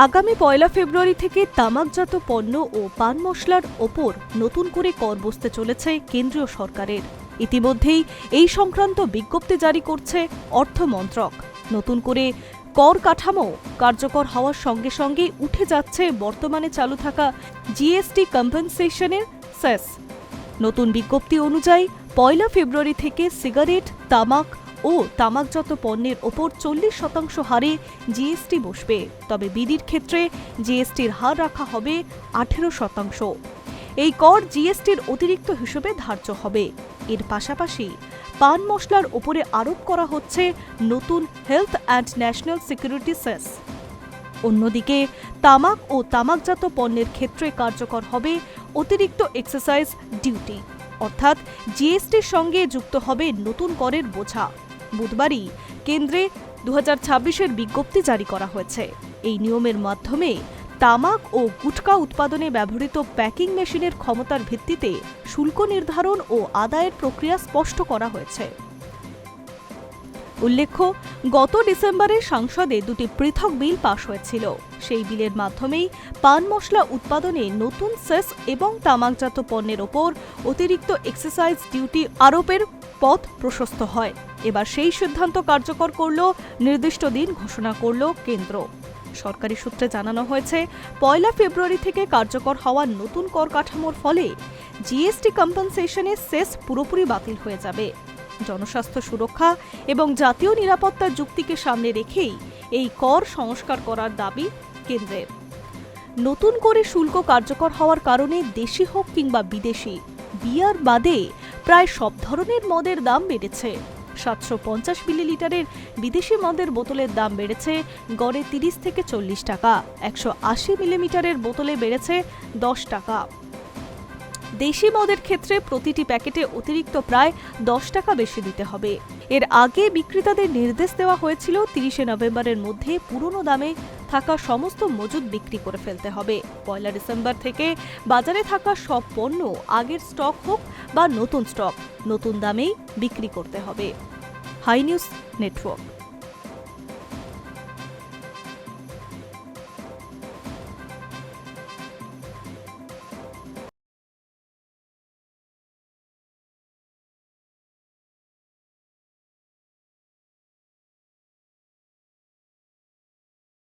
আগামী ১ ফেব্রুয়ারি থেকে তামাকজাত পণ্য ও পান মশলার ওপর নতুন করে কর বসতে চলেছে কেন্দ্রীয় সরকারের। ইতিমধ্যেই এই সংক্রান্ত বিজ্ঞপ্তি জারি করছে অর্থ মন্ত্রক। নতুন করে কর কাঠামো কার্যকর হওয়ার সঙ্গে সঙ্গে উঠে যাচ্ছে বর্তমানে চালু থাকা জিএসটি কম্পেনসেশনের সেস। নতুন বিজ্ঞপ্তি অনুযায়ী ১ ফেব্রুয়ারি থেকে সিগারেট, তামাক ও তামাকজাত পণ্যের ওপর ৪০% হারে জিএসটি বসবে। তবে বিড়ির ক্ষেত্রে জিএসটির হার রাখা হবে ১৮%। এই কর জিএসটির অতিরিক্ত হিসেবে ধার্য হবে। এর পাশাপাশি পান মশলার ওপরে আরোপ করা হচ্ছে নতুন হেলথ অ্যান্ড ন্যাশনাল সিকিউরিটি সেস। অন্যদিকে তামাক ও তামাকজাত পণ্যের ক্ষেত্রে কার্যকর হবে অতিরিক্ত এক্সাইজ ডিউটি, অর্থাৎ জিএসটির সঙ্গে যুক্ত হবে নতুন করের বোঝা। বুধবারই কেন্দ্রে ২০২৬-এর বিজ্ঞপ্তি জারি করা হয়েছে। এই নিয়মের মাধ্যমে তামাক ও গুটকা উৎপাদনে ব্যবহৃত প্যাকিং মেশিনের ক্ষমতার ভিত্তিতে শুল্ক নির্ধারণ ও আদায়ের প্রক্রিয়া স্পষ্ট করা হয়েছে। উল্লেখ্য, গত ডিসেম্বরে সংসদে দুটি পৃথক বিল পাশ হয়েছিল। সেই বিলের মাধ্যমেই পান মশলা উৎপাদনে নতুন সেস এবং তামাকজাত পণ্যের ওপর অতিরিক্ত এক্সাইজ ডিউটি আরোপের পথ প্রশস্ত হয়। এবার সেই সিদ্ধান্ত কার্যকর করল, নির্দিষ্ট দিন ঘোষণা করল কেন্দ্র। সরকারি সূত্রে জানানো হয়েছে, ১ ফেব্রুয়ারি থেকে কার্যকর হওয়া নতুন কর কাঠামোর ফলে জিএসটি কম্পেনসেশনের সেস পুরোপুরি বাতিল হয়ে যাবে। জনস্বাস্থ্য সুরক্ষা এবং জাতীয় নিরাপত্তার যুক্তিকে সামনে রেখেই এই কর সংস্কার করার দাবি কেন্দ্রের। নতুন করে শুল্ক কার্যকর হওয়ার কারণে দেশি হোক কিংবা বিদেশি, বিয়ার বাদে প্রায় সব ধরনের মদের দাম বেড়েছে। ৭৫০ মিলিলিটারের বিদেশি মদের বোতলের দাম বেড়েছে গড়ে ৩০ থেকে ৪০ টাকা। ১৮০ মিলিমিটারের বোতলে বেড়েছে ১০ টাকা। দেশি মদের ক্ষেত্রে প্রতিটি প্যাকেটে অতিরিক্ত প্রায় ১০ টাকা বেশি দিতে হবে। এর আগে বিক্রেতাদের নির্দেশ দেওয়া হয়েছিল ৩০ নভেম্বরের মধ্যে পুরনো দামে থাকা সমস্ত মজুদ বিক্রি করে ফেলতে হবে। ১ ডিসেম্বর থেকে বাজারে থাকা সব পণ্য আগের স্টক হোক বা নতুন স্টক নতুন দামেই বিক্রি করতে হবে। Hi News network.